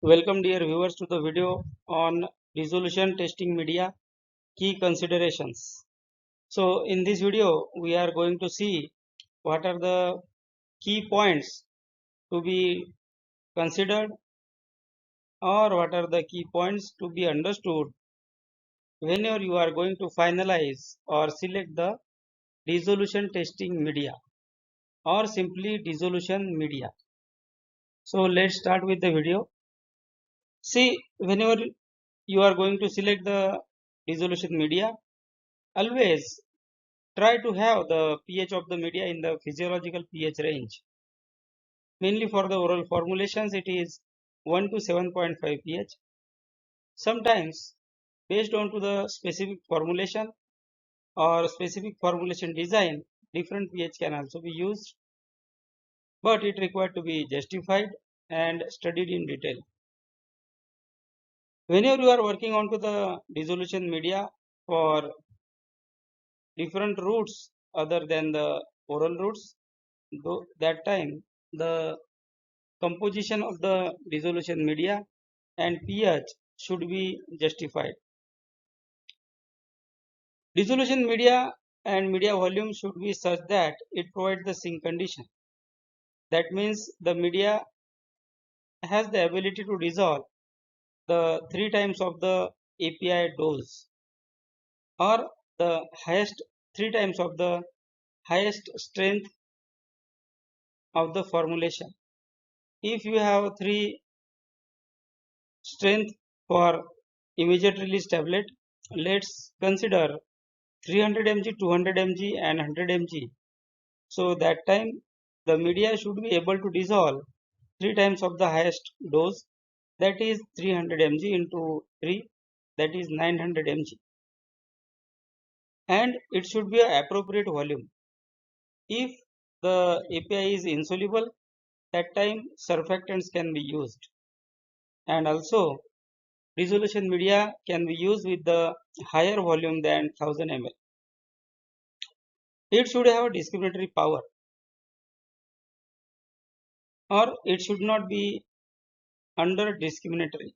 Welcome dear viewers to the video on dissolution testing media key considerations. So in this video we are going to see what are the key points to be considered or what are the key points to be understood whenever you are going to finalize or select the dissolution testing media or simply dissolution media. So let's start with the video. See, whenever you are going to select the dissolution media, always try to have the pH of the media in the physiological pH range. Mainly for the oral formulations, it is 1 to 7.5 pH. Sometimes, based on to the specific formulation or specific formulation design, different pH can also be used, but it required to be justified and studied in detail. Whenever you are working on to the dissolution media for different routes other than the oral routes, that time the composition of the dissolution media and pH should be justified. Dissolution media and media volume should be such that it provides the sink condition. That means the media has the ability to dissolve the 3 times of the API dose or the highest 3 times of the highest strength of the formulation. If you have 3 strength for immediate release tablet, let's consider 300 mg, 200 mg and 100 mg. So that time the media should be able to dissolve 3 times of the highest dose, that is 300 mg into 3, that is 900 mg, and it should be an appropriate volume. If the API is insoluble, that time surfactants can be used, and also dissolution media can be used with the higher volume than 1000 ml. It should have discriminatory power, or it should not be under discriminatory.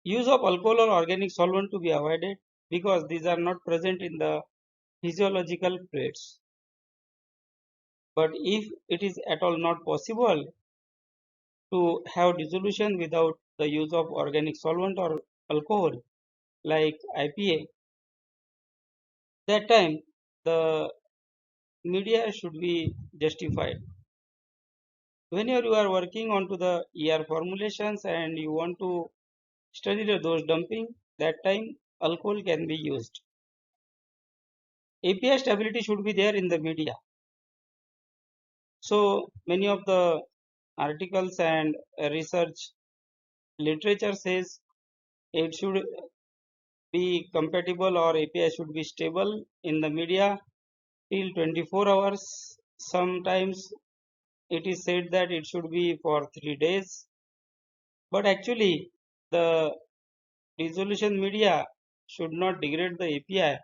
Use of alcohol or organic solvent to be avoided because these are not present in the physiological fluids. But if it is at all not possible to have dissolution without the use of organic solvent or alcohol like IPA, that time the media should be justified. Whenever you are working onto the ER formulations and you want to study the dose dumping, that time alcohol can be used. API stability should be there in the media. So many of the articles and research literature says it should be compatible or API should be stable in the media till 24 hours. Sometimes it is said that it should be for 3 days, but actually the dissolution media should not degrade the API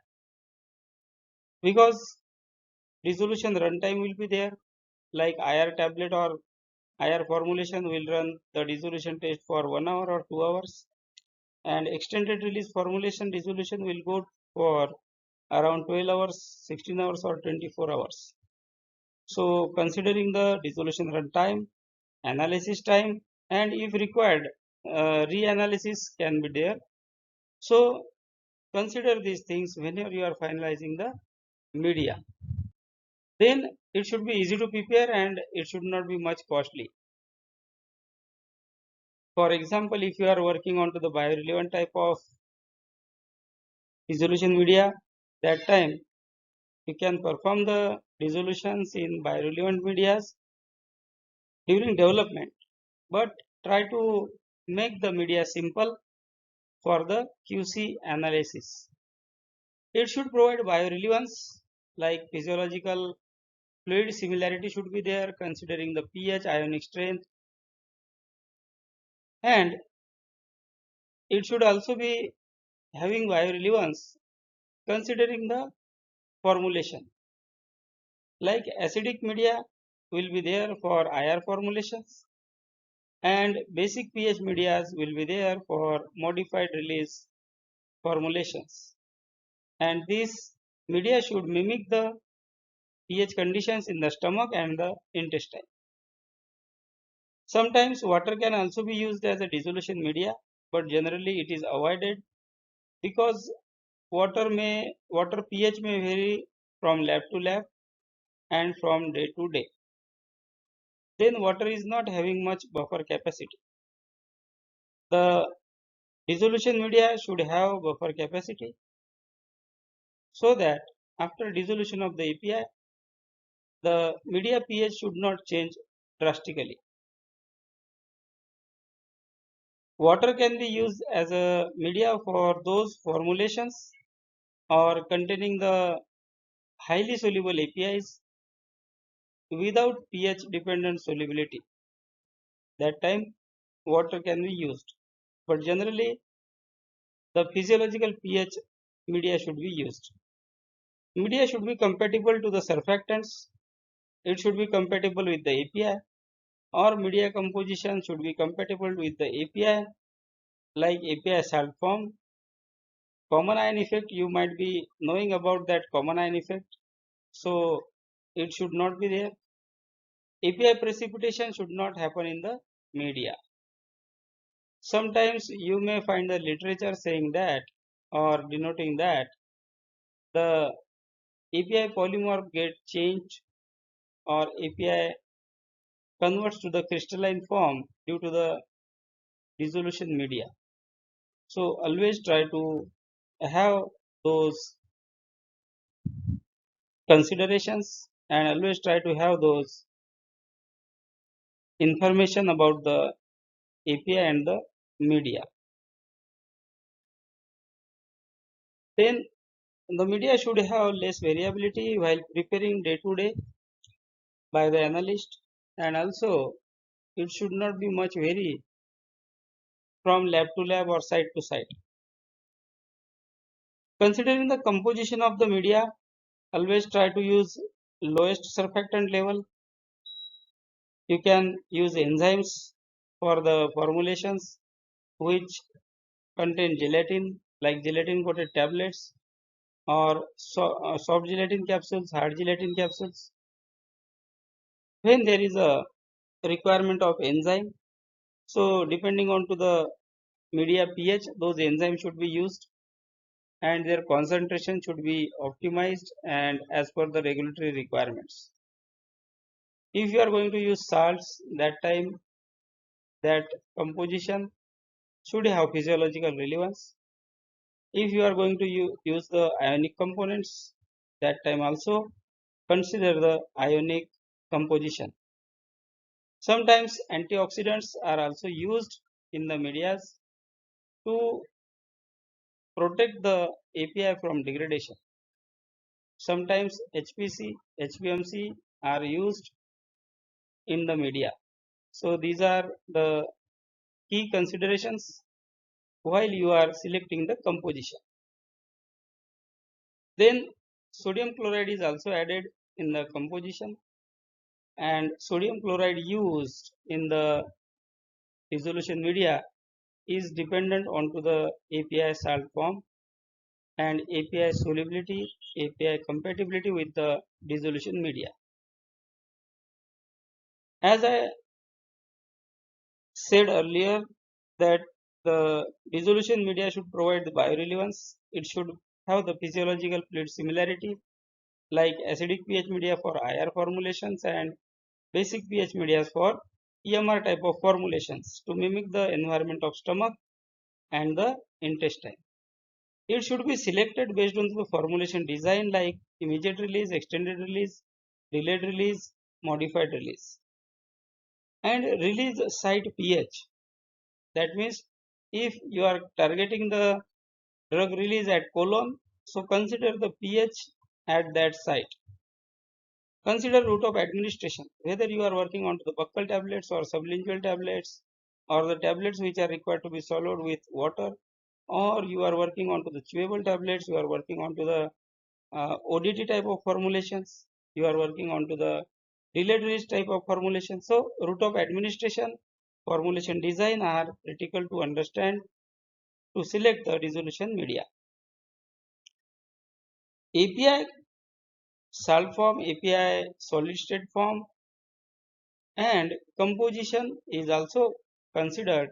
because dissolution runtime will be there, like IR tablet or IR formulation will run the dissolution test for 1 hour or 2 hours, and extended release formulation dissolution will go for around 12 hours, 16 hours or 24 hours. So considering the dissolution runtime, analysis time, and if required reanalysis can be there. So consider these things whenever you are finalizing the media. Then it should be easy to prepare and it should not be much costly. For example, if you are working on to the biorelevant type of dissolution media, that time you can perform the dissolutions in biorelevant medias during development, but try to make the media simple for the QC analysis. It should provide biorelevance like physiological fluid similarity should be there considering the pH, ionic strength, and it should also be having biorelevance considering the formulation. Like acidic media will be there for IR formulations, and basic pH medias will be there for modified release formulations. And this media should mimic the pH conditions in the stomach and the intestine. Sometimes water can also be used as a dissolution media, but generally it is avoided because water pH may vary from lab to lab and from day to day. Then water is not having much buffer capacity. The dissolution media should have buffer capacity so that after dissolution of the API, the media pH should not change drastically. Water can be used as a media for those formulations or containing the highly soluble APIs without pH dependent solubility. That time water can be used, but generally the physiological pH media should be used. Media should be compatible to the surfactants. It should be compatible with the API, or media composition should be compatible with the API, like API salt form. Common ion effect, you might be knowing about that common ion effect, so it should not be there. API precipitation should not happen in the media. Sometimes you may find the literature saying that or denoting that the API polymorph get changed or API converts to the crystalline form due to the dissolution media. So always try to have those considerations and always try to have those information about the API and the media. Then the media should have less variability while preparing day to day by the analyst, and also it should not be much vary from lab to lab or site to site. Considering the composition of the media, always try to use lowest surfactant level. You can use enzymes for the formulations which contain gelatin, like gelatin coated tablets or soft gelatin capsules, hard gelatin capsules. When there is a requirement of enzyme, so depending on to the media pH, those enzymes should be used and their concentration should be optimized and as per the regulatory requirements. If you are going to use salts, that time that composition should have physiological relevance. If you are going to use the ionic components, that time also consider the ionic composition. Sometimes antioxidants are also used in the medias to protect the API from degradation. Sometimes HPC, HPMC are used in the media. So these are the key considerations while you are selecting the composition. Then sodium chloride is also added in the composition, and sodium chloride used in the dissolution media is dependent onto the API salt form and API solubility, API compatibility with the dissolution media. As I said earlier that the dissolution media should provide the biorelevance. It should have the physiological fluid similarity like acidic pH media for IR formulations and basic pH media for EMR type of formulations to mimic the environment of stomach and the intestine. It should be selected based on the formulation design like immediate release, extended release, delayed release, modified release. And release site pH. That means if you are targeting the drug release at colon, so consider the pH at that site. Consider route of administration, whether you are working on the buccal tablets or sublingual tablets or the tablets which are required to be swallowed with water, or you are working on the chewable tablets, you are working on the ODT type of formulations, you are working on the delayed release type of formulation. So route of administration formulation design are critical to understand to select the dissolution media. API salt form, API solid state form, and composition is also considered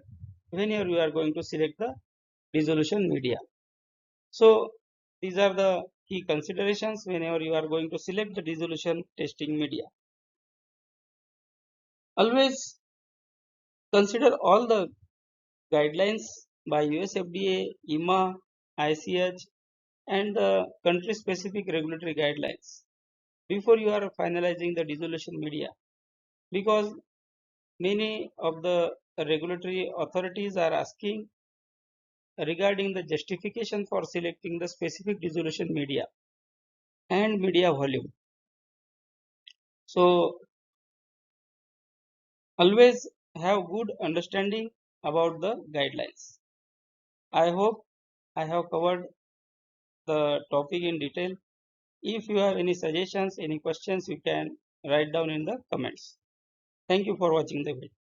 whenever you are going to select the dissolution media. So these are the key considerations whenever you are going to select the dissolution testing media. Always consider all the guidelines by US FDA, EMA, ICH, and the country specific regulatory guidelines before you are finalizing the dissolution media, because many of the regulatory authorities are asking regarding the justification for selecting the specific dissolution media and media volume. So always have good understanding about the guidelines. I hope I have covered the topic in detail. If you have any suggestions, any questions, you can write down in the comments. Thank you for watching the video.